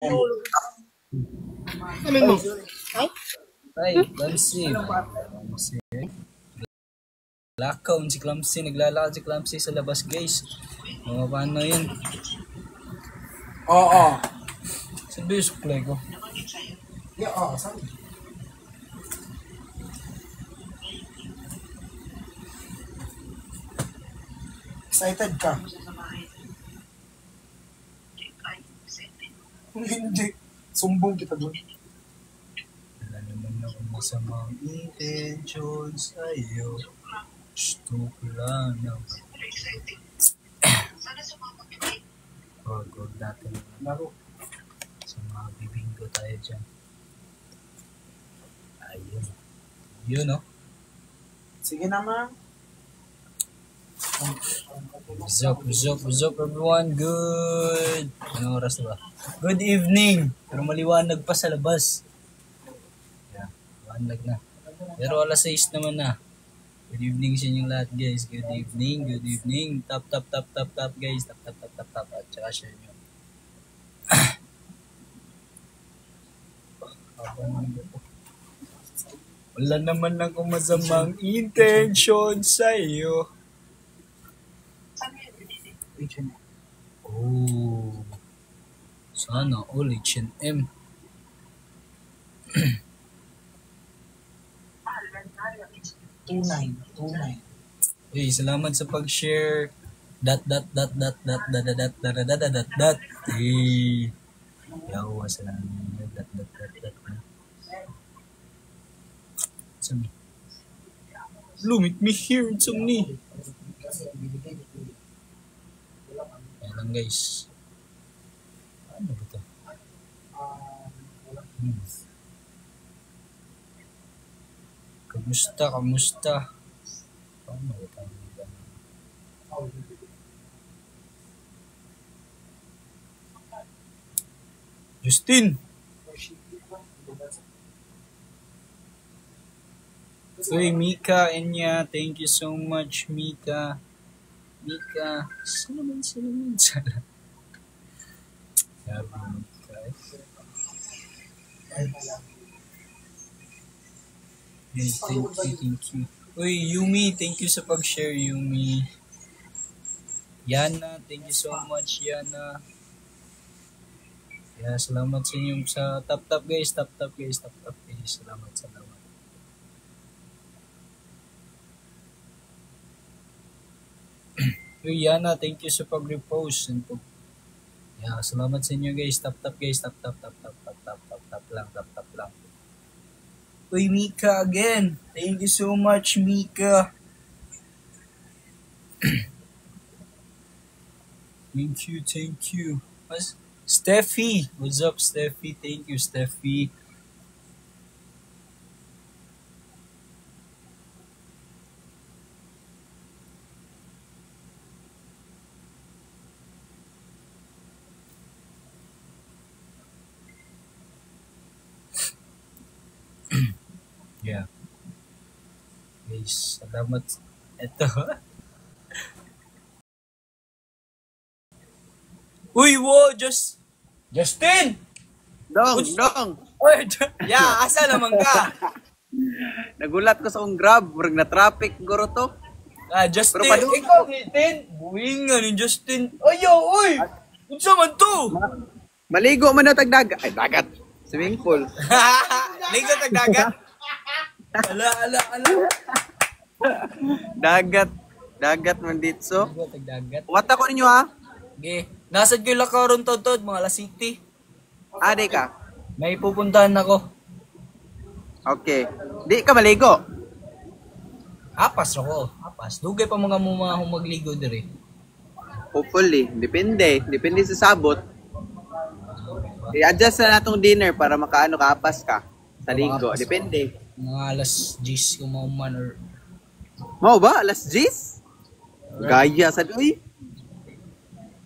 Ano mo? Ay? Ay, Clamsy. Lakaw si Clamsy. Naglalakad si Clamsy sa labas, guys. Mga paano yun? Oo. Sabi yung suklay ko. Yeah, oo. Saan? Excited ka? Hindi. Sumbong kita doon. Wala naman akong masamang intention sa'yo. Gusto ko lang ng huwag natin Laro. sa mga bibinggo tayo dyan. Ayun. Yun, no? Sige na, ma'am. What's up, everyone? Good. Anong oras na ba? Good evening. Pero maliwanag pa sa labas. Yeah, maliwanag na. Pero alas 6 naman na. Good evening sa inyong lahat, guys. Good evening, good evening. Tap, guys. Tap. At saka share nyo. Wala naman akong masamang intention sa'yo. Oh, sana all H&M. Tunay. Hey, salamat sa pag-share. Dot. Hey, yawa salamat. Dot. Sumi. Lumit me here, Sumi. Ayan lang, guys. Ano ba ito? Kamusta? Paano ba ito? Justin! Uy, Mika, Enya, thank you so much, Mika. Salamat. Sabi Mika. Hey, thank you. Uy, Yumi, thank you sa pag-share, Yumi. Yana, thank you so much, Yana. Yeah, salamat sa inyo sa tap guys. Salamat. Uy, Yana, thank you sa pag-repost. Yeah, salamat sa inyo guys. Tap guys. Tap lang. Uy, Mika again. Thank you so much, Mika. Thank you. Steffi. What's up, Steffi? Thank you, Steffi. Yeah. Guys, salamat. Ito. Uy, wow, Justin! Dong! Oy, yeah, asa naman ka? Nagulat ko sa akong grab, murag na traffic guro to. Justin, Pero ikaw, Justin. Buwing nga ni Justin. Uy! Unsa man to? Maligo man na tagdagat. Ay, dagat. Swimming pool. Ligo tagdagat? Ala. Dagat man dito. Ligo tagdagat. Wata ko ninyo ha? Okay. Nasa Gila ka ron to, mga La City. Ade ka? May pupuntahan ako. Okay. Di ka maligo? Apas ako. Dugay pa mga magligo diri. Hopefully. Depende sa sabot. I-adjust na natong dinner para makaano kaapas ka sa ligo. Depende. Mga alas 10 kumauman or... Mau ba? Alas 10? Gaya sa uy.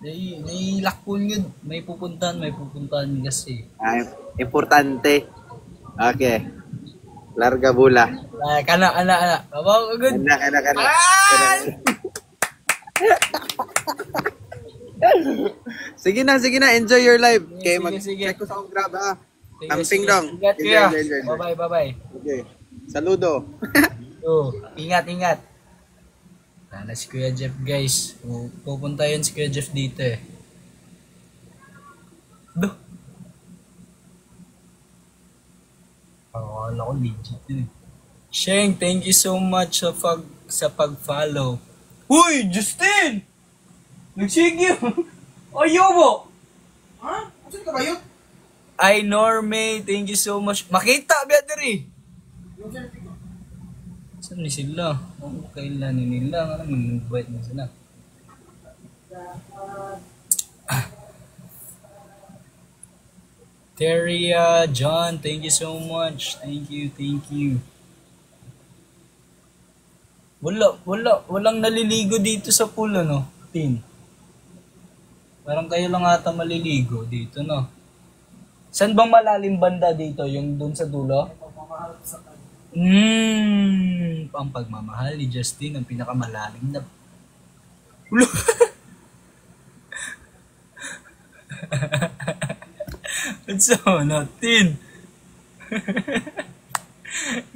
May lakon yun. May pupuntahan kasi. Ay, importante. Okay. Larga bula. Kana. Kabaw, good. Kana. Sige na, enjoy your life. Okay, Sige, sige. mag-check ko sa akong grab ha. Sige, Amping sige. dong. Ingat Enjoy, kuya. enjoy. Bye-bye, bye-bye. Okay. Saludo. Oh, ingat, ingat. Na si Kuya Jeff guys. Pupunta yun si Kuya Jeff dito eh. Duh. Akala ko legit yun eh. Sheng, thank you so much sa pag-follow. Uy, Justin! Nagsige! Ayaw mo! Ha? Saan ka ba yun? Ay, Norme, thank you so much. Makita, Beatrice! Yung selfie ko. Saan ni sila? Kailan ni nila? Ano, mag-invite na sila. Teria, John, thank you so much. Thank you, thank you. Walang naliligo dito sa pool, ano? Tin. Parang kayo lang ata maliligo dito, no? Saan bang malalim banda dito? Yung dun sa dulo? Ang pagmamahal ni Justin, ang pinakamalalim na... Ulo! What's up, natin?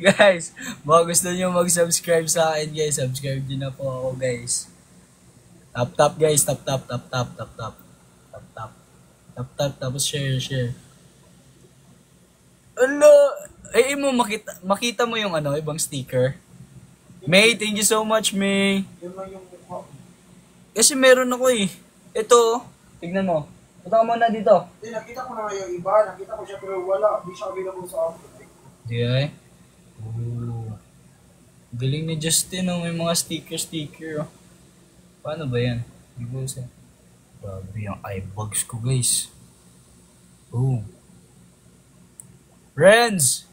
Guys, baka gusto nyo mag-subscribe sa akin, guys. Subscribe din na po ako, guys. Tap, guys. Tap. Tap, tapos share. Ano? Eh, makita mo yung ano, ibang sticker. May, thank you so much, May. Yun lang yung mukha ko. Kasi meron ako eh. Ito, tignan mo. Punta ka muna dito. Hindi, nakita ko na nga yung iba. Nakita ko siya pero wala. Di siya available sa akin. Di ay? Oh. Galing ni Justin, oh. May mga sticker. Oh. Paano ba yan? Hindi sa... Grabe yung eyebags ko, guys. Oh. Renz!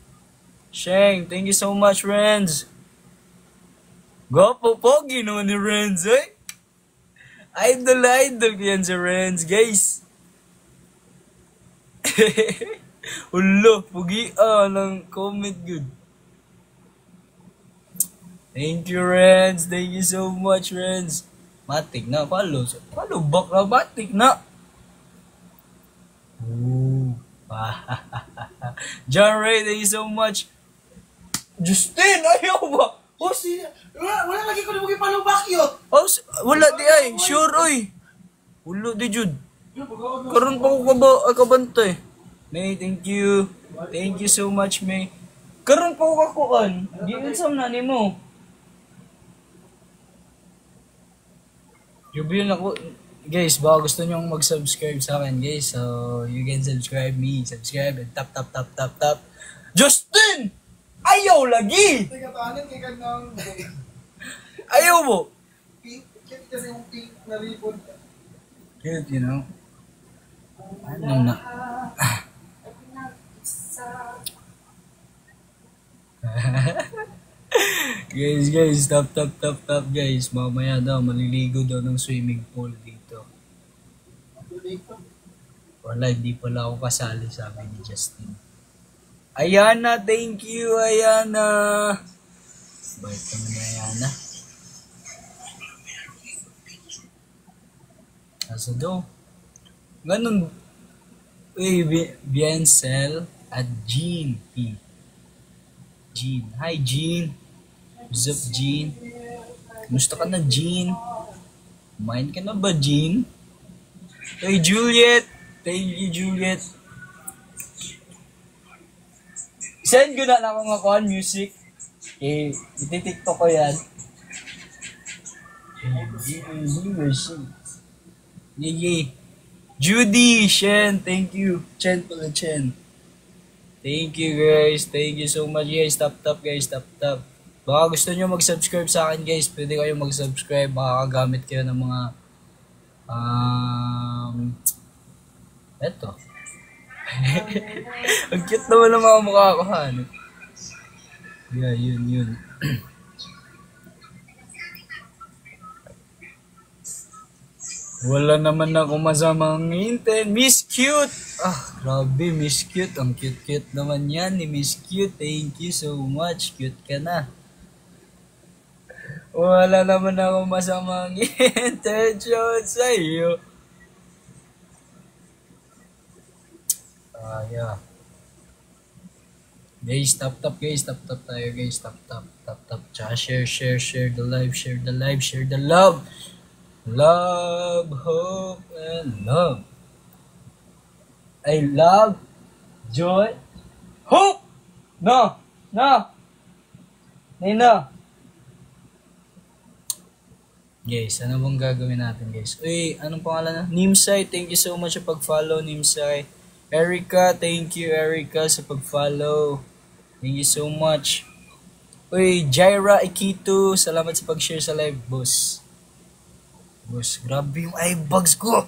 Sheng, thank you so much, Renz. Gopo, pogi naman ni Renz, eh. Idol ko yan si Renz, guys. Ulo, pugi ng comment good. Thank you, Renz. Thank you so much, Renz. Matik na, follow back na, matik na. Ooh. John Ray, thank you so much. Justin, ayaw ba? Oh, wala lagi ko na mag-follow back yun. Oh, wala di ay. Sure, oy. Wala di, Jud. Karoon pa ko kabantay. May, thank you. Thank you so much, May. Karoon pa ko kakuan. Di sa nani mo. Yubiyon ako. Guys, baka gusto nyo mag-subscribe sa akin, guys. So, you can subscribe me. Subscribe and tap. Justin! Ayaw lagi! Teka, tahanan kay kanang Ayaw mo! pink. Kasi yung pink na ribbon. Cute, you know? Ano na? guys, tap, guys. Mamaya daw, maliligo daw ng swimming pool dito. Wala, hindi pala ako kasali, sabi ni Justin. Ayana, thank you, Ayana. Bait naman ni Ayana. Asa daw? Ganun. Uy, Biencel at Jean P. Jean. Hi, Jean. What's up, Jean? Kumusta ka na, Jean? Kumain ka na ba, Jean? Hey, Juliet. Thank you, Juliet. Send ko na akong akuan music. Eh, iti-tiktok ko yan. Yay. Judy, Shen, thank you. Chen pala, Chen. Thank you, guys. Thank you so much, guys. Tap, guys. Tap. Baka gusto nyo mag-subscribe sa akin, guys. Pwede kayo mag-subscribe. Makakagamit kayo ng mga eto. Ang cute naman ng mga mukha ko, ha? Yeah, yun. Wala naman ako masamang hintin. Miss Cute! Ah, grabe, Miss Cute. Ang cute naman yan ni Miss Cute. Thank you so much. Cute ka na. Wala naman ako masamang intention sa iyo. Yeah. Guys, tap tayo guys, tap. Tsaka share the live, share the love. Love, hope, and love. I love, joy, hope! No! Nino! Guys, ano bang gagawin natin guys? Uy, anong pangalan na? Nimsay, thank you so much sa pag-follow, Nimsay. Erica, thank you Erica sa pag-follow. Thank you so much. Uy, Jaira Ikito, salamat sa pag-share sa live, boss. Boss, grabe yung eyebags ko.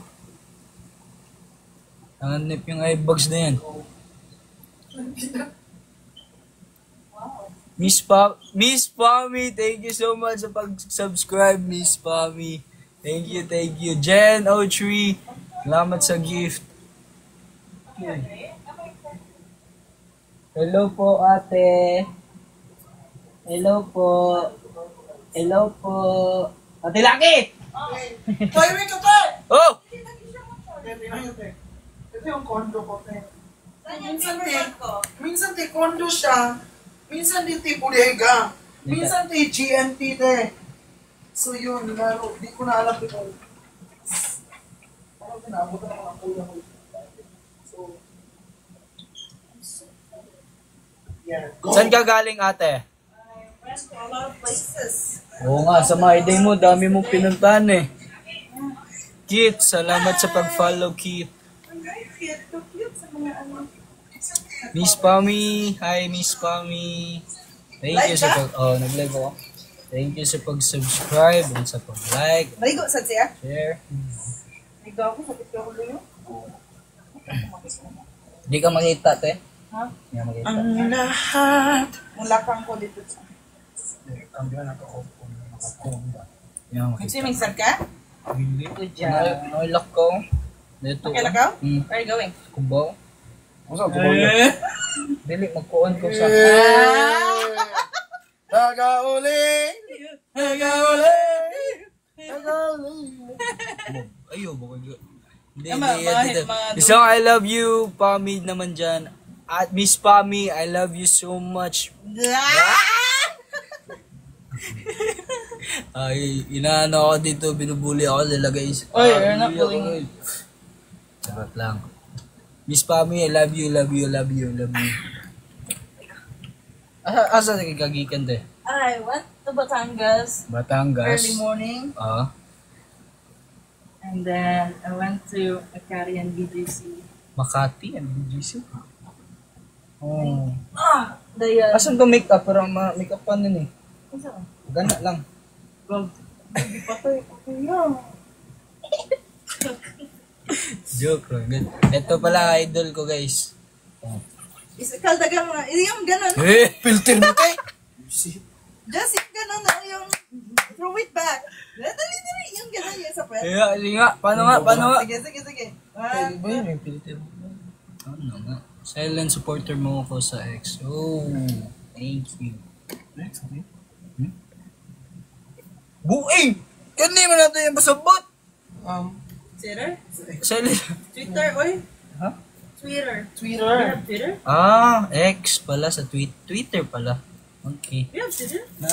Ang nip yung eyebags na yan. Miss Pami, thank you so much sa pag-subscribe, Miss Pami. Thank you. Jen O3, salamat sa gift. Hello po, ate. Hello po. Ate Laki! Tayo rin ka, te! Oh! Ito yung condo ko, te. Minsan, te, condo siya. Minsan, te, bodega. Minsan, te, GNT, te. So, yun, laro. Di ko na alam kung parang pinabot na mga kuya ko. So, yeah. Go. Saan ka galing, ate? Went to a lot of places. Oo nga, sa my day mo, dami mong pinuntahan eh. Kit, salamat sa pag-follow, Kit. I'm very cute. So cute sa mga ano. Miss Pami, hi Miss Pami. Thank you sa nag-live ako. Thank you sa pag-subscribe and sa pag-like, Maligo sa siya? share. Maligo ako sa picture ko yun. Di ka makita, te? Ha? Di ka makita. Ang lahat. Mulakang ko dito sa. Kambiyan na ako. Di ka makita. Nagsiming sad ka? Hindi. Good job. Nailak ko. Dito. Okay lang ka? Hmm. Where are you going? Kubaw. Masa ito ba yun? Dili, magkuhan ko sa... Nagauli! Ayaw, bakit yun? Hindi, Tama, hindi. mga Isang I love you, Pami naman dyan. At Miss Pami, I love you so much. Ay, inaano ako dito, binubuli ako nila guys. Oy, you're not bullying. Sarap lang. Miss Pami, I love you. Asa na kagagikan te? I went to Batangas Batangas. early morning. And then I went to Akari and BGC. Makati and BGC. Oh. The Asan to make up? Parang make up pa nun eh. Isa ka? Gana lang. Gold. Hindi patay ako yan. Joke lang. Ito pala idol ko guys. Kaldagan mo na. Yung ganun. Filter mo kay! Just yung ganun na yung throw it back. Dali. Yung ganun yung sa pwede. Sige nga. Paano nga? Sige. Ba yun yung filter mo? Ano nga? Silent supporter mo ako sa X. Oh, thank you. Buing! Kani mo natin yung pasabot! Twitter? Silent. Twitter, oy. Ha? Twitter. Twitter. You have Twitter? X pala sa Twitter pala. Okay. You have Twitter? Na.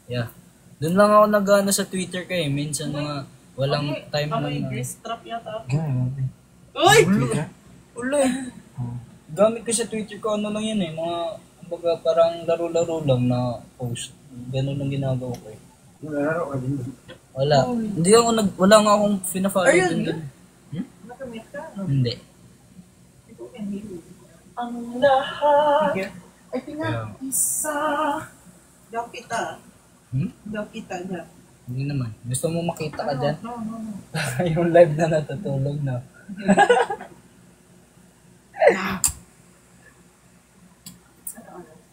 Yeah. Doon lang ako nag-ano sa Twitter kay. Minsan mga walang time na. Grease trap yata. Uy! Ulo eh. Gamit ko sa Twitter ko, ano lang yan eh. Mga, kumbaga parang laro-laro lang na post. Ganun lang ginagawa ko eh. Nalaro ka din. Wala. Hindi ako wala nga akong fina-follow Are you dun. good? Nakamit ka? Hindi. Ito can hear you. Ang lahat Ay, pinag. isa. Daw kita. Hmm? Daw kita niya. Hindi naman. Gusto mo makita ka dyan? No. Yung live na natutulog na.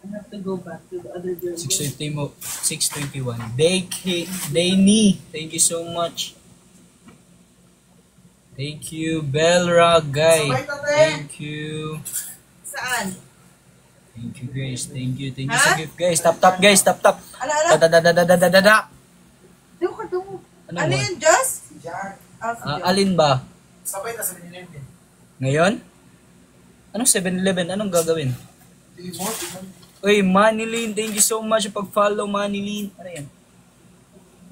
I have to go back to the other girl. 621. Dayni, thank you so much. Thank you, Belra guy. Sabay ka, te. Thank you. Saan? Thank you guys. Thank you Ha? sa gift guys. Tap guys, tap. Ano? Da. Doon ka doon. Ano Ano ba? yun, Just? Si Jack. Ah, sige. Alin ba? Sabay na sa Binilin din. Ngayon? Anong 7-Eleven? Anong gagawin? Di mo, Uy, Manilyn, thank you so much sa pag-follow, Manilyn. Ano yan?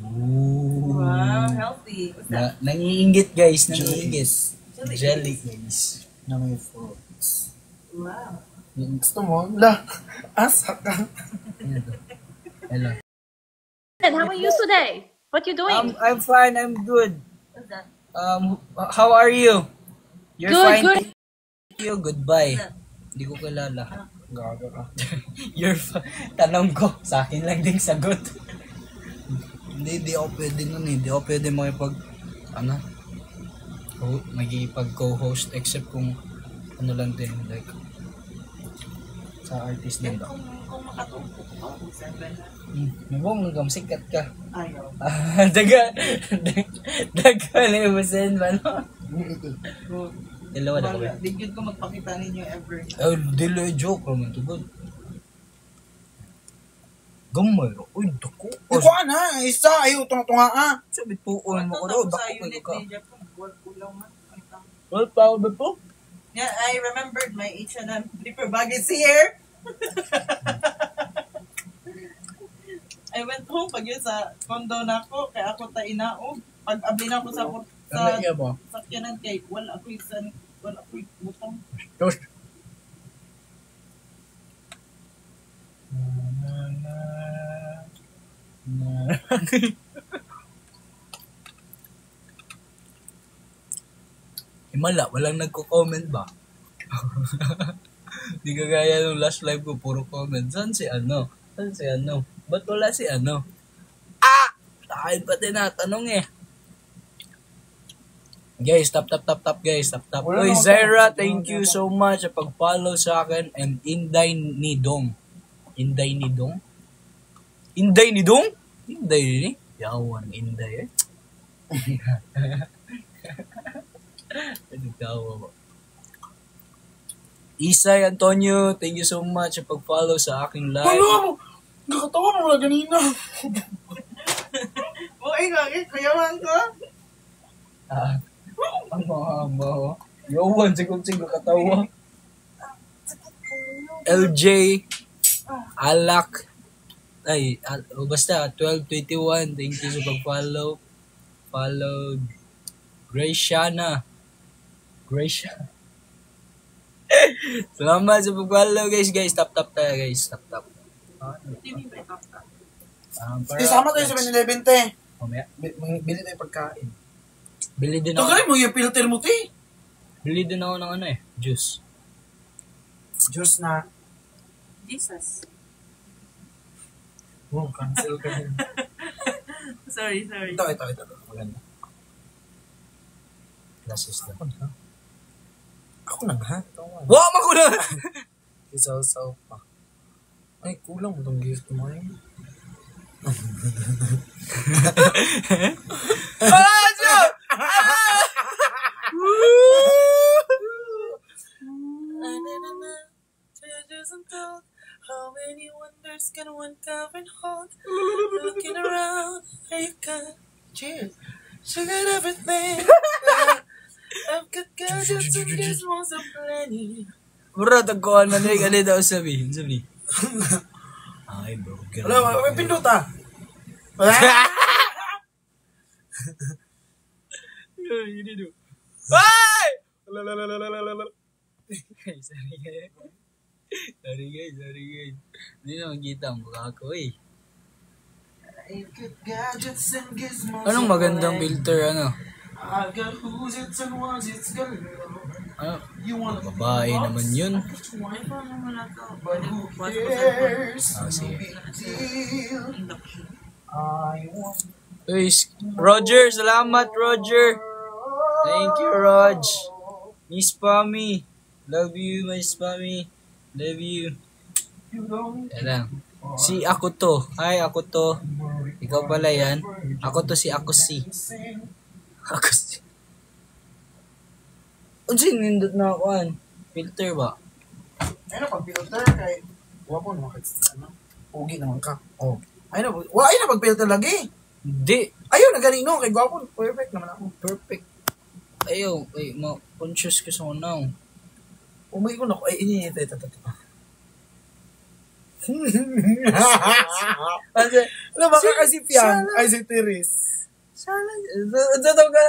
Ooh. Wow, healthy. What's that? Nangiinggit, guys. Nangiinggit. Jelly, guys. na may fruits. Wow. Gusto mo? La, asa ka. Hello. How are you today? What you doing? I'm fine. I'm good. What's that? How are you? You're Good, fine. good. Thank you. Goodbye. Hindi ko kilala. Gaga ka. Tanong ko, sa akin lang ding sagot. Hindi ako pwede nun eh. Hindi ako pwede magigipag co-host except kung ano lang din, like, sa artist din ba? Kung makatungkot ko, kung 7 na. Mabong hanggang sikat ka. Ayaw. Daga na yung masen ba, no? Dalawa na kami. Di good ko magpakita ninyo ever. Oh, dilo joke naman to good. Gamay ro. Uy, dako. Ikaw na, isa, ayaw, tunga-tunga. Sabi po, mo ko daw, Sa dako unit ka. ni Jeff, kulang man. Well, power ba po? Yeah, I remembered my H&M flipper bag is here. I went home pag yun sa condo na ako, kaya ako inaog. Pag abli na ako sa sakyanan kay wala ako'y butang. Toast. Himala, walang nagko-comment ba? Di kagaya nung last live ko, puro comment. Saan si ano? Saan si ano? Ba't wala si ano? Takin pa tinatanong eh. Guys, tap guys, tap. Wala Uy, na ako Zaira, tap. thank you so much sa pag-follow sa akin. And Inday Nidong. Inday Nidong? Inday Nidong? Inday ni? Yawan, Inday eh. Nagtawa ba? Isay Antonio, thank you so much sa pag-follow sa aking live. Ano? Nakatawa mo wala ganina. Okay lang, kayawan ko. Ang mahaba. Yawan, sigong katawa. LJ, Alak, basta, 1221, thank you sa pag-follow. Follow, Graciana. Salamat sa pag-follow, guys. Tap tayo, guys. Tap. Isama tayo sa 7-Eleven, te. Mamaya. Bili tayo pagkain. Bili din ako. Tagalin mo yung filter mo, te. Bili din ako ng juice. Diyos na. Jesus. Oh, cancel ka din. Sorry. Ito. Maganda. Glasses na. Ako na nga. Wow, makuna! Isaw-saw pa. Ay, kulang mo itong gift mo eh. How many wonders can one cavern hold? Looking around, I got cheers. She got everything. I've got gadgets and gizmos so plenty. Bro, tagkuhan na rin. Ano daw sabihin? Ay, bro. Wala, may pinduta. Ay! Sorry guys. Hindi na magkita ang mukha ko eh. I've got gadgets and gizmos. Anong magandang filter, ano? I've got who's it and what's it's gonna Ano? You want Babae naman yun. but who cares? Sige. Deal. I want Uy, Roger, salamat Roger. Thank you, Rog. Miss Pami. Love you, Miss Pami. Love you. you don't Yan lang. Si ako to. Hi, ako to. Ikaw pala yan. Ako to si ako si. sing. Ako si. Unsing nindot na ako an. Filter ba? Ayun na, pag-filter kay... Wapo naman kay... Ano? Pugi naman ka. Oh. Ayun na, wala ayun na pag-filter lagi. Hindi. Ayun na ganino, kay Gwapo. Perfect naman ako. Perfect. Ayaw. Ay, ma-conscious ko sa unaw. Umay ko na ko. Ay, ito. Ano ba kasi Piang? Ay, si Teres. Ito ka.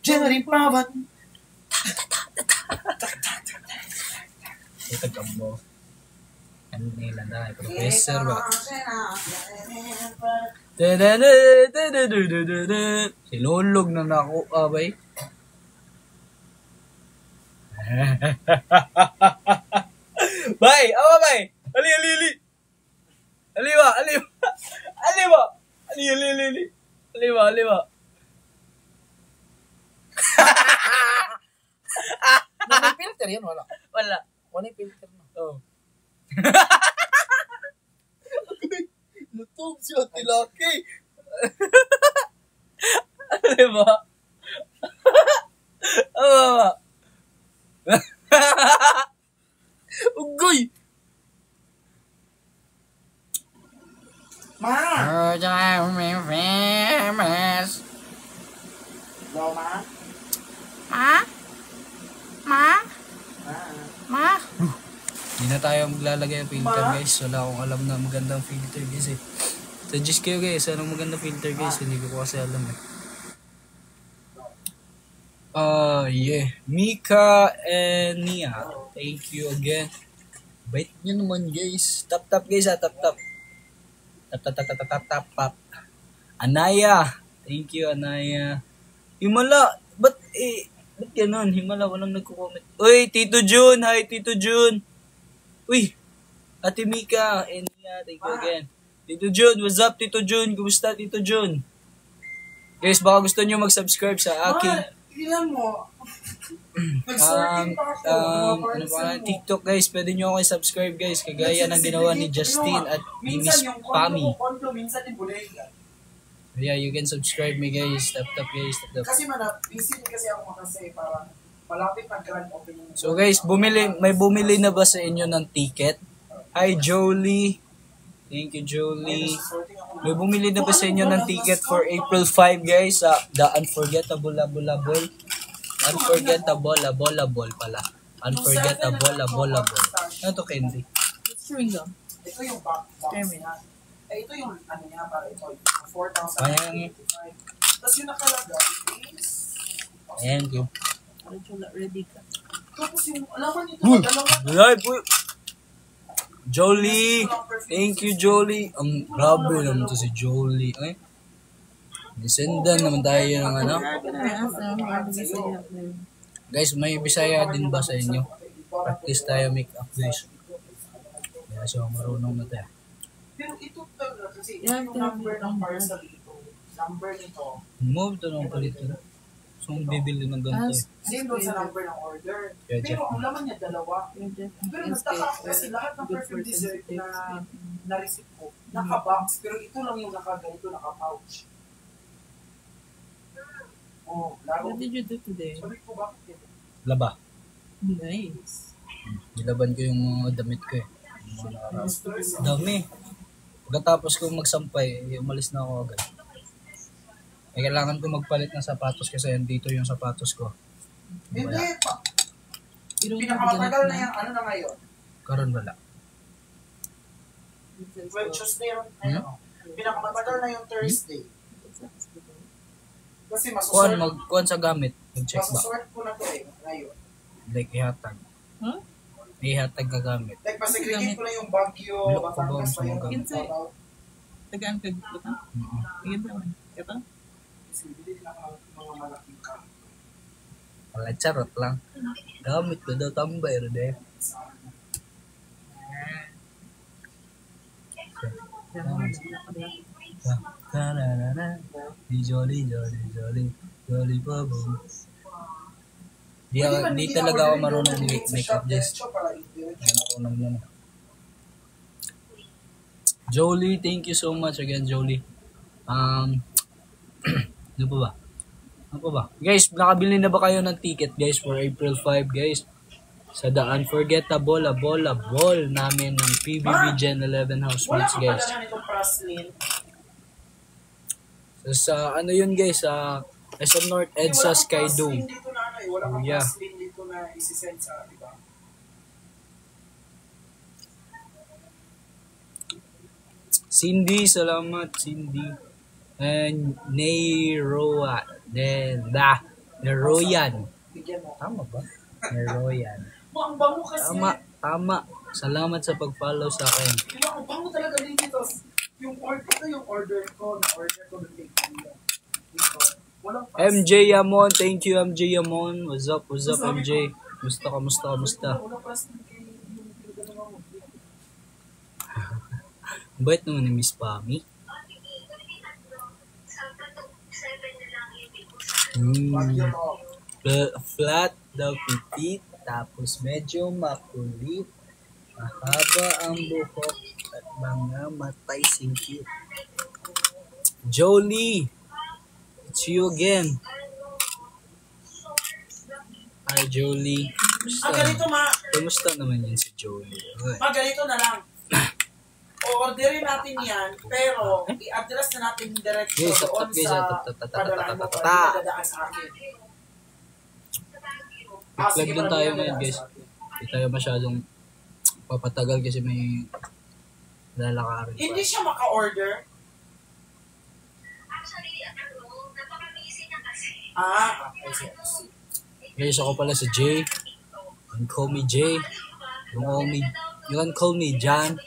Johnny Pavan. Ito ka mo. Ano nila na, professor ba? Silulog na nako, abay. Bay, awa bay. Ali. Aliwa. Aliwa. May filter yan, wala. Wala. Wala yung filter na. Oh. Lutog siya, tilaki. Aliwa. Awa. Ugoy. Ma! Famous. Hello, Ma? Ma? Hindi na tayo maglalagay ng filter guys. Wala akong alam na magandang filter guys eh. Suggest kayo guys, anong magandang filter guys? Hindi ko kasi alam eh. Yeah. Mika and Nia. Thank you again. Bait nyo naman guys. Tap guys ha, tap. Tap. Anaya. Thank you Anaya. Himala. Ba't ganun? Himala, walang nagko-comment. Uy, Tito Jun. Hi, Tito Jun. Uy, Ate Mika and Nia. Thank you again. Tito Jun, what's up Tito Jun? Kumusta Tito Jun? Guys, baka gusto nyo mag-subscribe sa akin. Ilan mo? Ano pa TikTok guys, pwede nyo ako i-subscribe guys, kagaya ng ginawa ni Justin at ni Miss Pami. Yeah, you can subscribe me guys. Tap guys, tap. Kasi busy kasi ako kasi parang malapit na grand opening. So guys, may bumili na ba sa inyo ng ticket? Hi Jolie. Thank you Jolie. May bumili na ba sa inyo ng ticket for April 5 guys sa The Unforgettable Ball? Unforgettable pala. Unforgettable. Ano to, Candy? It's chewing gum. Ito yung box niya. Ito yung ano niya para ito. 4,000. Tapos yung nakalagay is... Ayan ko. Ready ka. Tapos yung, alaman nito, dalawa. Ay, po. Jolie. Thank you, Jolie. Ang grabe naman to si Jolie. Ay. Descendant naman tayo ng ano. Guys, may Bisaya din ba sa inyo? Practice tayo make up guys. Kaya so marunong na tayo. Pero ito talaga kasi yung number ng parcel dito. Number nito. Move to ng palit na. So, bibili ng ganito eh. Same doon sa number ng order. Yeah, Pero ang laman niya dalawa. Pero nagtaka ako kasi lahat ng perfume dessert na na-receive ko, naka-box. Pero ito lang yung naka-ganito, naka-pouch. Oh, laro. What did you do today? Sabi ko, bakit ito? Laba. Nice. Nilaban ko yung mga damit ko eh. Dami. Pagkatapos ko magsampay, umalis na ako agad. Kailangan ko magpalit ng sapatos kasi andito yung sapatos ko. Hindi pa. You don't Pinakamatagal na yung ano na ngayon. Karon wala. Well, Tuesday yung ano. Pinakamatagal na yung Thursday. Kasi Kuhan sa gamit. Mag-check ba? masusort ko na to eh, ngayon. Like ihatag. Huh? Ihatag ka gamit. Like, pasagregate ko na yung Baguio, Look, Batangas pa yung kumbaga. about. Tagaan ka dito ka? Tingin naman. Ito? Kasi bili na ako ng mga malaking ka. Wala, charot lang. Gamit ko daw tambay rin eh. Jolly bubble. Di talaga ako marunong make-up guys. Marunong lang. Jolie, thank you so much again, Jolie. Ano pa ba? Guys, nakabili na ba kayo ng ticket guys for April 5 guys? Sa The Unforgettable Ball namin ng PBB Gen 11 housemates guys. So, sa ano yun guys, Sa North EDSA Sky Dome. Dito na ano eh. Wala kang Yeah. pass link dito na isi-send sa, di ba? Cindy, salamat Cindy. And Neroyan. Bigyan mo. Tama ba? Neroyan. Ang bango kasi. Tama. Salamat sa pag-follow sa akin. Ang bango talaga dito. Yung order ito, yung order ko. Na-order ko ng take dito. Walang pass. MJ Yamon, thank you MJ Yamon. What's up MJ? Kamusta? Walang pass link kay yung pinagano mo. Bait naman ni Miss Pami. Bagyo to. Flat daw pitit, tapos medyo makulit. Mahaba ang buhok at mga matay singkit. Jolie, it's you again. Hi Jolie. Ganito Kumusta naman yan si Jolie? ganito na lang. O-orderin natin yan, pero i-address na natin diretso Guys, doon guys, sa padalahan mo para hindi dadaan sa akin. Vlog lang tayo ngayon guys. Hindi tayo masyadong papatagal kasi may lalakarin pa. Hindi siya maka-order. Okay. Guys, ako pala si Jay. You can call me Jay. You can call me John.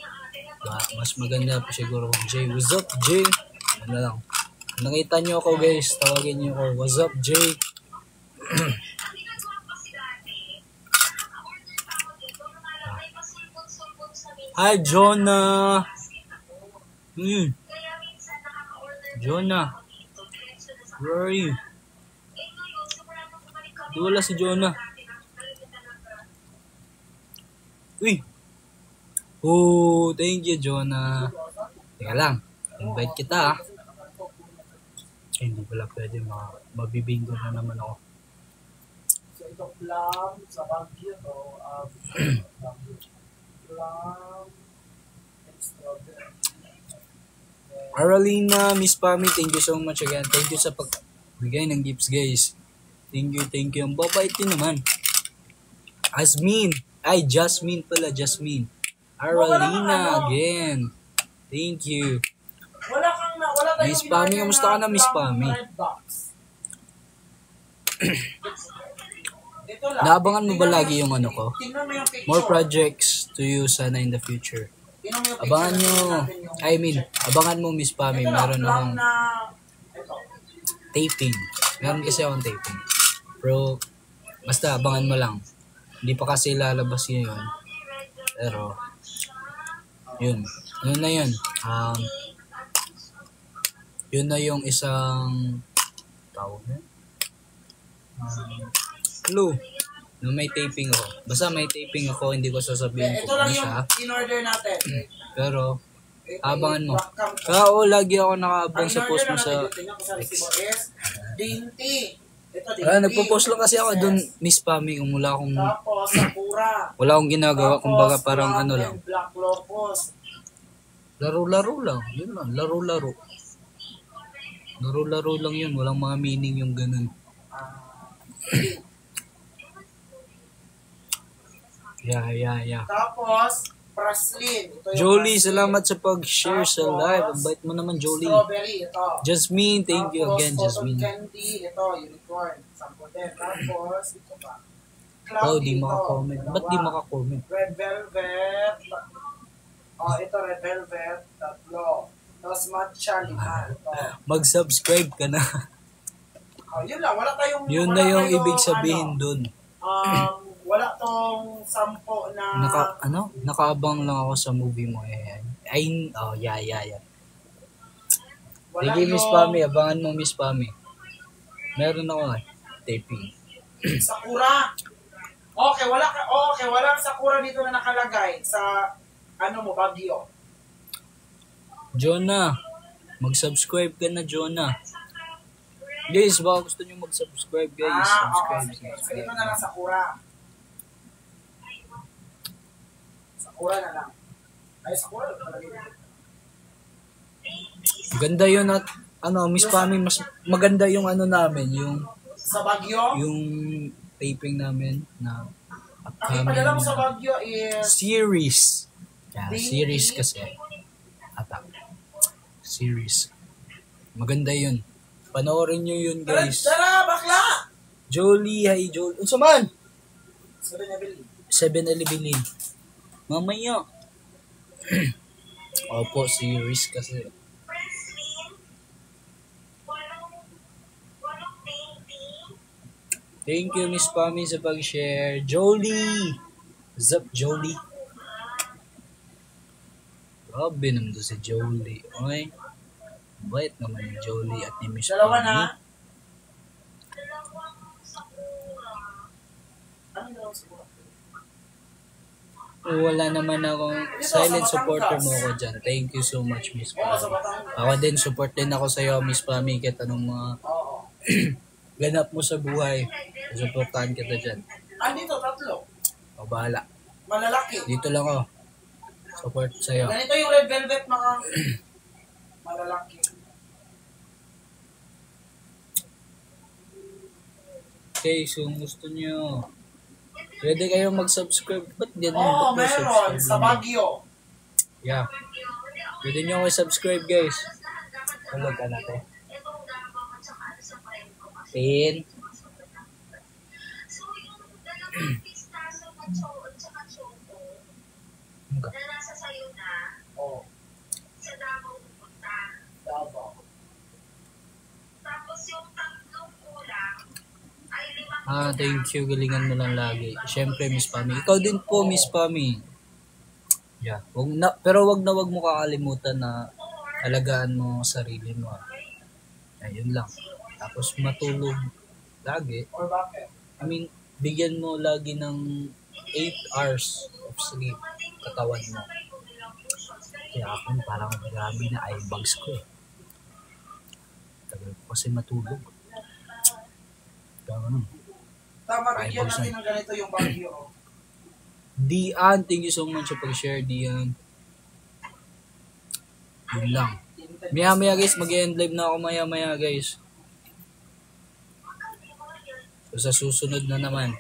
Mas maganda pa siguro kung Jay. What's up, Jay? Ano lang. Kung nakita nyo ako, guys, tawagin nyo ako. What's up, Jay? Hi, Jonah. Jonah. Where are you? Di wala si Jonah. Uy! Oh, thank you, Jonah. Teka lang, invite kita ah. Hindi pala pwede, mabibingo na naman ako. So ito plum sa Baguio to. Plum and strawberry. Aralina, Miss Pami, thank you so much again. Thank you sa pagbigay ng gifts, guys. Thank you. Ang babait din naman. Jasmine pala, Jasmine. Aralina again. Thank you. Wala tayong Miss Pami, kamusta ka na, Miss Pami? Naabangan mo ba lagi yung ano ko? Tingnan mo yung picture. More projects to you sana in the future. Tingnan mo yung picture. Abangan nyo, abangan mo Miss Pami, meron akong taping. Meron kasi akong taping. Pero, basta abangan mo lang. Hindi pa kasi lalabas ngayon. Pero, yun. Yun na yun. Yun na yung isang tawag na. Clue. Na may taping ako. Basta may taping ako, hindi ko sasabihin Ito kung lang ano yung siya. in-order natin. Pero, abangan mo. Oo, lagi ako nakaabang sa post mo sa... Tingnan ko sa resibo is Dinti. Ito Dinti. Nagpo-post lang kasi ako dun, Miss Pami, kung wala akong... Tapos Sakura. Wala akong ginagawa, kumbaga parang ano lang. Black Locust. Laro-laro lang. Yun lang, laro-laro. Laro-laro lang yun. Walang mga meaning yung ganun. Yeah. Tapos Praslin. Ito yung Jolie, Praslin. salamat sa pag-share sa live. Ang bait mo naman, Jolie. Strawberry, ito. Jasmine, thank you Tapos, again, Jasmine. Cotton candy, ito, unicorn. Sampo din. Tapos, ito pa. Oh, di Cloudy, maka-comment. ito. Ba't di maka-comment? Red velvet. Ito, red velvet. Tatlo. Tapos matcha, 5. Ito. Mag-subscribe ka na. Yun lang. Wala tayong... Yun wala na yung tayong, ibig sabihin dun. wala tong 10 na... Nakaabang lang ako sa movie mo. Yeah. Wala Sige, Miss yung Pami, abangan mo, Miss Pami. Meron ako taping. Sakura. Okay, walang Sakura dito na nakalagay sa Baguio. Jonah, mag-subscribe ka na, Jonah. Guys, baka gusto nyo mag-subscribe, guys. Subscribe. So, dito na lang Sakura. Sakura na lang. Sakura na lang. Ganda yun at Miss Pami, mas maganda yung ano namin, yung Sa Baguio? yung taping namin na Ang upcoming ipadala mo sa na Baguio is... series. Yeah, series kasi. Atak. Series. Maganda yun. Panoorin nyo yun, guys. Tara, bakla! Jolie, hi Jolie. Unsa man? 7 7-Eleven. Mamaya. Opo, series kasi. Thank you, Miss Pami, sa pag-share. Jolie! What's up, Jolie? Grabe naman doon si Jolie. Okay? Bait naman ni Jolie at ni Miss Dalawa Pami. na. Wala naman akong silent supporter mo ako dyan. Thank you so much, Miss Oo, sa Pami. Batangas. Ako din, support din ako sa'yo, Miss Pami. Kahit anong mga Oo. ganap mo sa buhay. Supportahan kita dyan. Dito, 3. O, bahala. Malalaki. Dito lang ako. Support sa'yo. Ganito yung red velvet, mga malalaki. Okay, so gusto nyo, pwede kayong mag-subscribe. Ba't ganun? Oo, Ba't meron. subscribe Sa nyo? Baguio. Yeah. Pwede nyo ako subscribe, guys. Tulog ka natin. Pin. Oo. Davao. Thank you. Galingan mo lang lagi. Siyempre, Miss Pami. Ikaw din po, Miss Pami. Yeah. Pero wag mo kakalimutan na alagaan mo ang sarili mo. Ayun lang. Tapos matulog lagi. Or bakit? I mean, bigyan mo lagi ng 8 hours of sleep katawan mo. Kaya ako parang grabe na eye bags ko eh. Tagal ko kasi matulog. Ganun. Tama, bigyan Bibles natin ng ganito yung Baguio. Dian, thank you so much sa pag-share, Dian. Yun lang. Maya guys, mag-end live na ako maya guys. So, sa susunod na naman.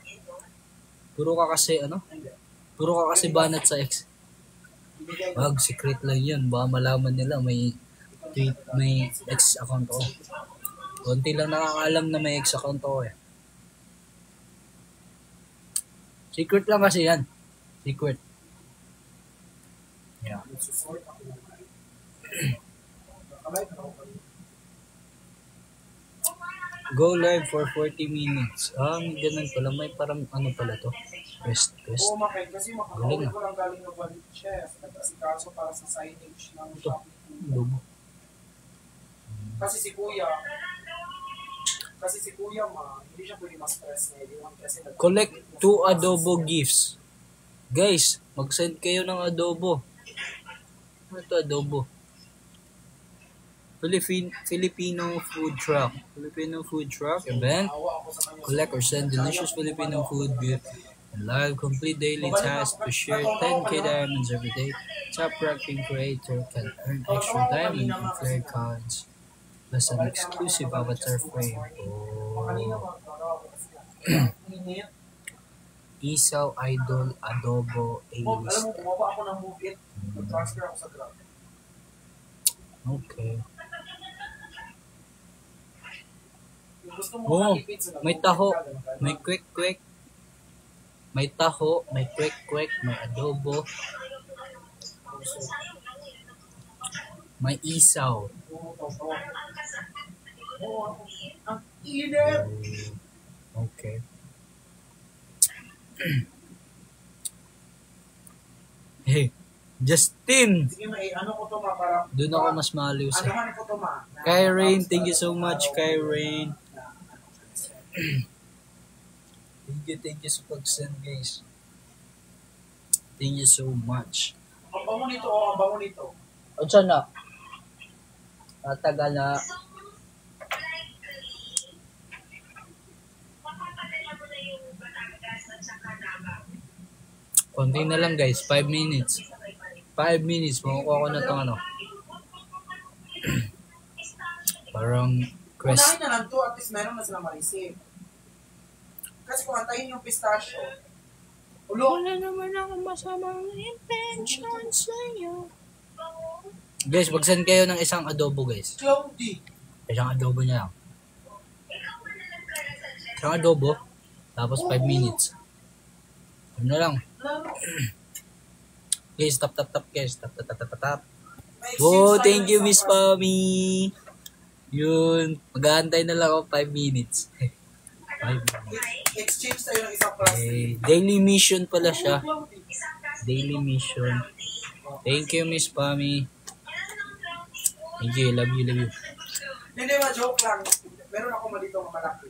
Puro ka kasi banat sa ex. Wag, secret lang yun. Baka malaman nila may ex account ako. Konti lang nakakaalam na may ex account ako eh. Secret lang kasi yan. Secret. Yeah. Go live for 40 minutes. May ganun pala. May parang ano pala to. Quest. Oo, Makay, kasi Galing makakauwi ko lang galing ng Balit Chef. Nag-asikaso para sa signage ng Shopee. Lobo. Kasi si Kuya, hindi siya pwede ma-stress na yun. Kasi Collect 2 adobo gifts. Guys, mag-send kayo ng adobo. Ano ito adobo? Filipino food truck event. Collect or send delicious Filipino food gift and live complete daily tasks to share 10k diamonds every day. Top ranking creator can earn extra diamond and flare cards plus an exclusive avatar frame. Isaw Idol Adobo Alam mo, A-list. bumaba ako ng move it. Transfer ako sa Grab. Okay. Kung gusto mo Oh, makipid sa may taho, may quick, may taho, may quick, may adobo, may isaw. Ang init! Okay. Hey, Justin! Sige, ano ko to ma, para... Doon ako mas maliw sa... Anuhan ko to ma. Kyrain, thank you so much, Kyrain. Thank you sa pag-send, guys. Thank you so much. Ang bango nito, ang bango nito. O, saan na? Tatagal na. Konti na lang, guys. 5 minutes. 5 minutes. Makukuha ko na itong ano. Para Parang quest. Unahin na lang to, at least meron na sila ma-receive. Kasi kung antayin yung pistachio, ulo. Wala naman ako masamang intention sa'yo. Guys, mag-send kayo ng isang adobo, guys. Cloudy. Isang adobo niya lang. Isang adobo, tapos 5 minutes. Ano na lang. Guys, tap guys. Tap. Oh, thank you, Miss Pami. Yun, mag-aantay na lang ako 5 minutes. 5 minutes. Exchange tayo ng isang plastic. Daily mission pala siya. Daily mission. Thank you, Miss Pami. Thank you, love you. Hindi ba, joke lang. Meron ako malito ng malaki.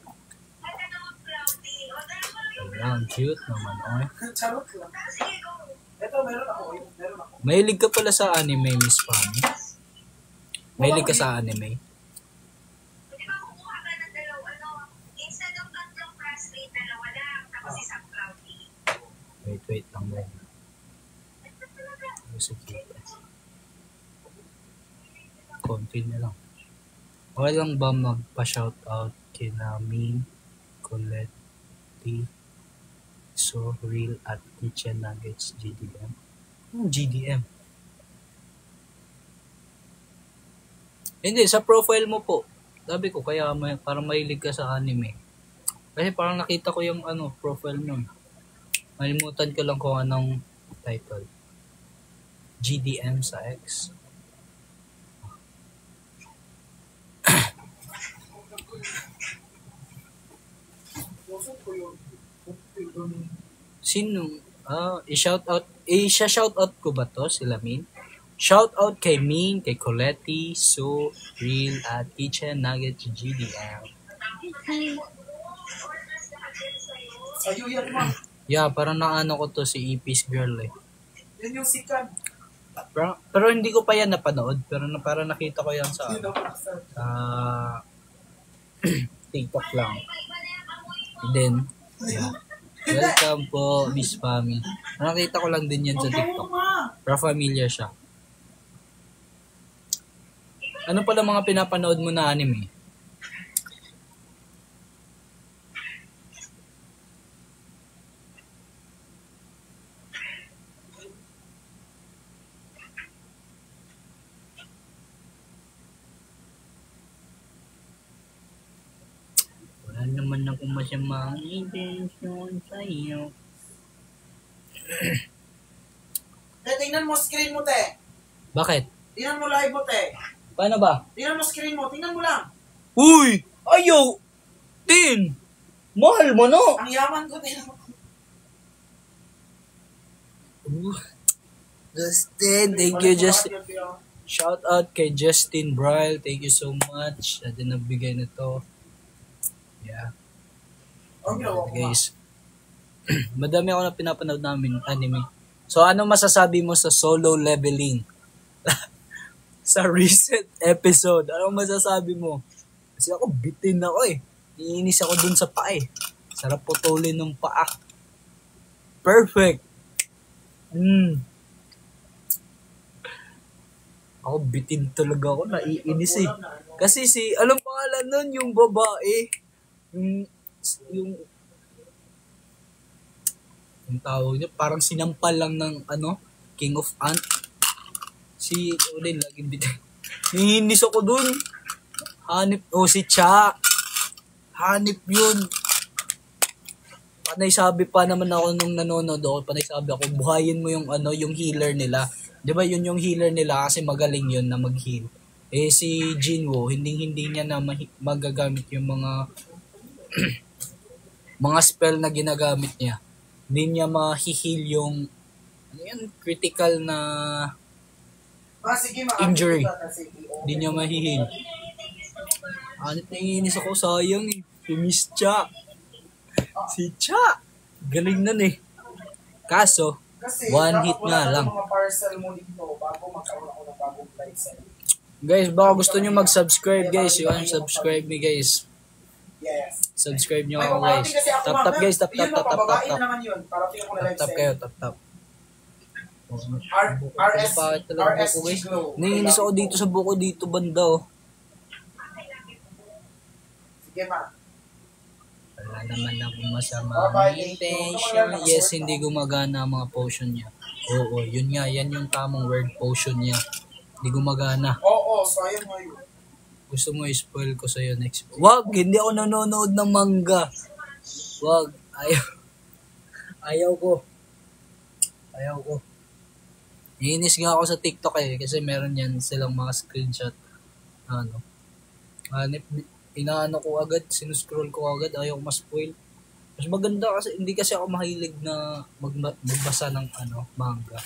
Ayan, cute naman. Okay. Charot lang. Ito, meron ako. Mahilig ka pala sa anime, Miss Pami. Mahilig ka sa anime. Wait lang ba? Konti na lang. Okay lang ba magpa-shoutout kina Min, Colette, So Real at Kitchen Nuggets GDM? GDM? Hindi, sa profile mo po. Sabi ko, kaya parang mahilig ka sa anime. Kasi parang nakita ko yung profile mo. Malimutan ko lang kung anong title. GDM sa X. Sino? I-shoutout ko ba to sila Min? Shoutout kay Min, kay Coletti, So Real at Kitchen Nuggets GDM. Sa'yo yan, ma. Yeah, parang naano ko to si Ipis Girl eh. Yan yung sikan. Pero hindi ko pa yan napanood. Pero parang nakita ko yan sa TikTok lang. And then, yeah. Welcome po, Miss Pami. Nakita ko lang din yan sa TikTok. Pero familiar siya. Ano pala mga pinapanood mo na anime? Wala naman akong masamang intention sa'yo. Tingnan mo screen mo, te. Bakit? Tingnan mo live mo, te. Paano ba? Tingnan mo screen mo. Tingnan mo lang. Uy! Ayaw! Tin! Mahal mo, no? Ang yaman ko, tingnan mo. Justin, thank you, Justin. Shout out kay Justin Bryle. Thank you so much. Sa nagbigay na to. Yeah. Guys. Madami ako na pinapanood namin anime. So, ano masasabi mo sa Solo Leveling? Sa recent episode, ano masasabi mo? Kasi ako, bitin ako eh. Iinis ako dun sa paa eh. Sarap putulin ng paa. Perfect. Ako, bitin talaga ako. Naiinis eh. Kasi alam pangalan nun, yung babae. Yung tawag niya, parang sinampal lang ng King of Ant. Si Olin, laging bitin. Nihinis ako dun. Hanip, si Cha. Hanip yun. Panay sabi pa naman ako nung nanonood ako, panay sabi ako, buhayin mo yung yung healer nila. 'Di ba yun yung healer nila kasi magaling yun na mag-heal. Eh si Jinwoo, hindi niya na magagamit yung mga mga spell na ginagamit niya. Hindi niya ma-heal yung critical na injury. Hindi niya ma-heal. Anit naiinis ako, sayang eh. Si Miss Cha. Si Cha. Galing nun eh. Kaso, one hit nga lang. Guys, baka gusto nyo mag-subscribe guys. You want to subscribe me guys. Yes. Subscribe nyo ako guys. Tap guys, tap. Tap kayo, tap. RSG Naiinis ako dito sa buko dito banda oh. Wala naman akong masama intention. Yes, hindi gumagana ang mga potion niya. Oo, yun nga. Yan yung tamang word, potion niya. Hindi gumagana. Oo, sayang nga yun. Gusto mo i-spoil ko sa'yo next. Wag! Hindi ako nanonood ng manga. Wag. Ayaw ko. Iinis nga ako sa TikTok kasi meron yan silang mga screenshot. Inaano ko agad, sinuscroll ko agad, ayaw ko ma-spoil. Mas maganda kasi, hindi kasi ako mahilig na magbasa ng manga.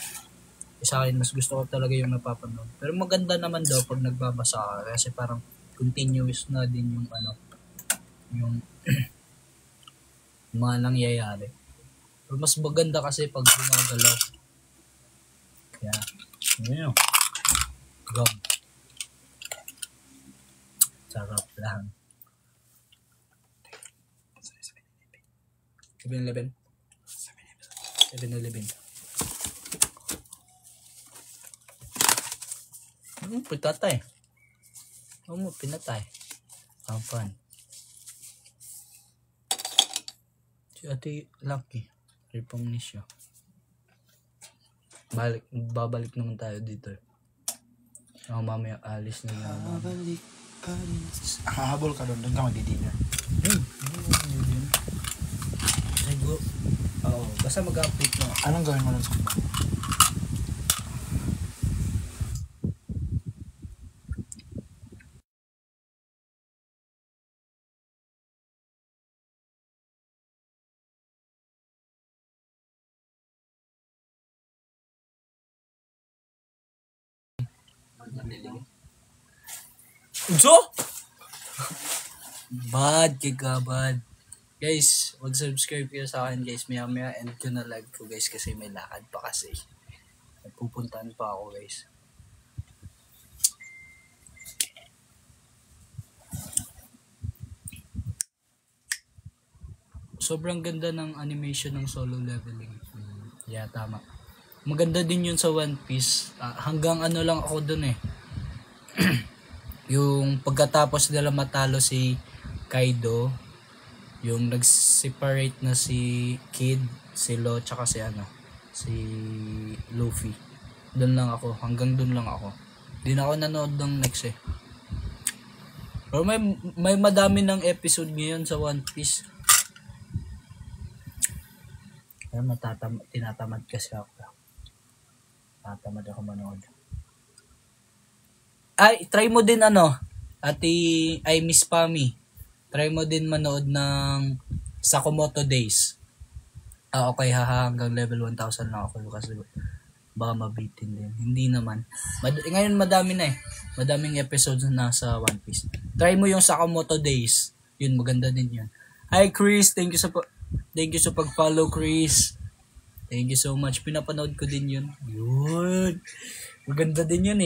Sa akin, mas gusto ko talaga yung napapanood. Pero maganda naman daw pag nagbabasa ka kasi parang continuous na din yung yung mga nangyayari. Pero mas maganda kasi pag gumagalaw. Kaya, yun. Gum. Sarap lang. 7-Eleven. Pinatay. Pinatay. Kapan. Si Ate Lucky. Ripong nisyo. Babalik naman tayo dito. Mamaya alis na naman. Babalik pa rin. Hahabol ka doon ka magdi-dinner. Oo, basta mag-update na. Anong gawin mo nun sa kumbahan? Unso? Bad kigabad. Guys, mag-subscribe kayo sa akin guys. Maya end ko na live ko guys kasi may lakad pa kasi. Pupuntahan pa ako guys. Sobrang ganda ng animation ng Solo Leveling. Yeah, tama. Maganda din yun sa One Piece. Hanggang lang ako dun yung pagkatapos nila matalo si Kaido, yung nag-separate na si Kid, si Lo, tsaka si Luffy. Doon lang ako, hanggang doon lang ako. Di na ako nanood ng next Pero may madami ng episode ngayon sa One Piece. Pero tinatamad kasi ako. Tinatamad ako manood. Ay, try mo din Miss Pami. Try mo din manood ng Sakamoto Days. Okay, hanggang level 1,000 lang ako kasi baka mabitin din. Hindi naman. Ngayon madami na Madaming episodes na sa One Piece. Try mo yung Sakamoto Days. Yun, maganda din yun. Hi Chris, thank you sa pag-follow Chris. Thank you so much. Pinapanood ko din yun. Yun. Maganda din yun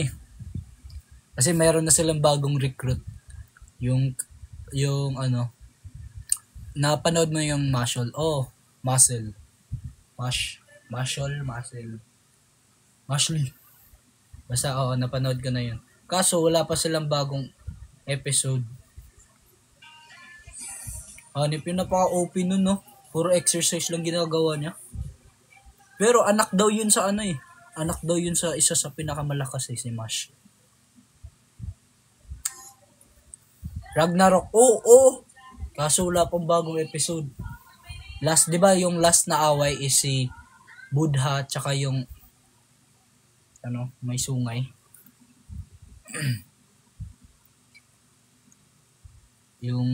Kasi mayroon na silang bagong recruit. Yung napanood mo yung Muscle. Muscle. Basta napanood ko na yun. Kaso wala pa silang bagong episode. Hanip yun, napaka-OP nun Puro exercise lang ginagawa niya. Pero anak daw yun sa Anak daw yun sa isa sa pinakamalakas si Mash. Ragnarok. Kaso wala pang bagong episode. Last, 'di ba, yung last na away is si Buddha tsaka yung may sungay. yung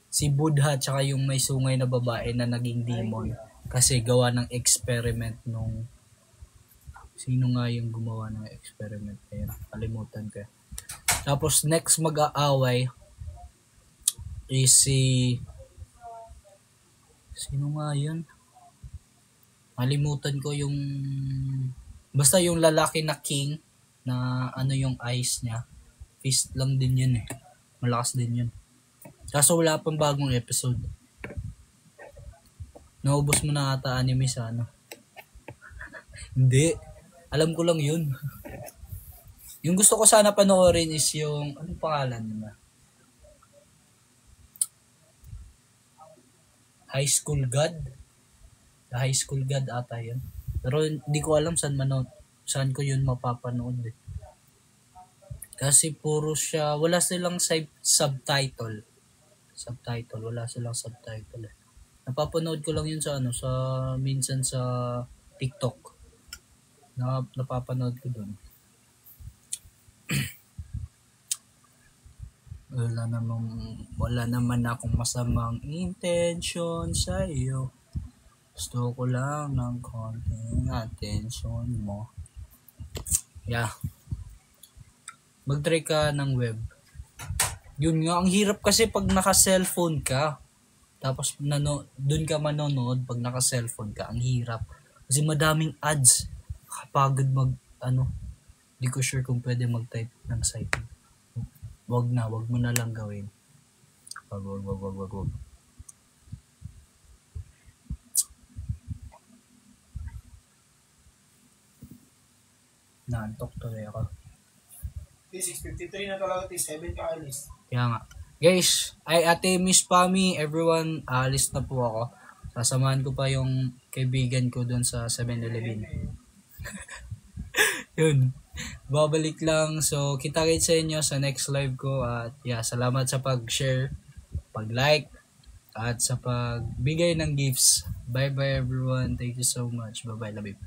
si Buddha tsaka yung may sungay na babae na naging demon kasi gawa ng experiment nung sino nga yung gumawa ng experiment kaya kalimutan ko. Tapos next mag-aaway is sino nga yun? Malimutan ko yung basta yung lalaki na king na yung eyes niya. Fist lang din yun Malakas din yun. Kaso wala pang bagong episode. Naubos mo na ata anime sa Hindi. Alam ko lang yun. Yung gusto ko sana panoorin is yung, anong pangalan na? High School God. The High School God ata yun. Pero hindi ko alam saan ko yun mapapanood eh. Kasi puro siya, wala silang subtitle. Wala silang subtitle eh. Napapanood ko lang yun sa minsan sa TikTok. Napapanood ko dun. Wala naman akong masamang intention sa iyo. Gusto ko lang ng konting attention mo. Yeah. Mag-try ka ng web. Yun nga, ang hirap kasi pag naka-cellphone ka. Tapos dun ka manonood pag naka-cellphone ka. Ang hirap. Kasi madaming ads. Kapagod di ko sure kung pwede mag-type ng site. Wag mo na lang gawin. Wag. Naantok tuloy ako. 6:53 na talaga, 7 ka alis. Kaya nga. Guys, Ate Miss Pami, everyone, alis na po ako. Sasamahan ko pa yung kaibigan ko doon sa 7-Eleven. Yun. Babalik lang. So, kita-kits sa inyo sa next live ko. At yeah, salamat sa pag-share, pag-like, at sa pagbigay ng gifts. Bye-bye everyone. Thank you so much. Bye-bye. Love you.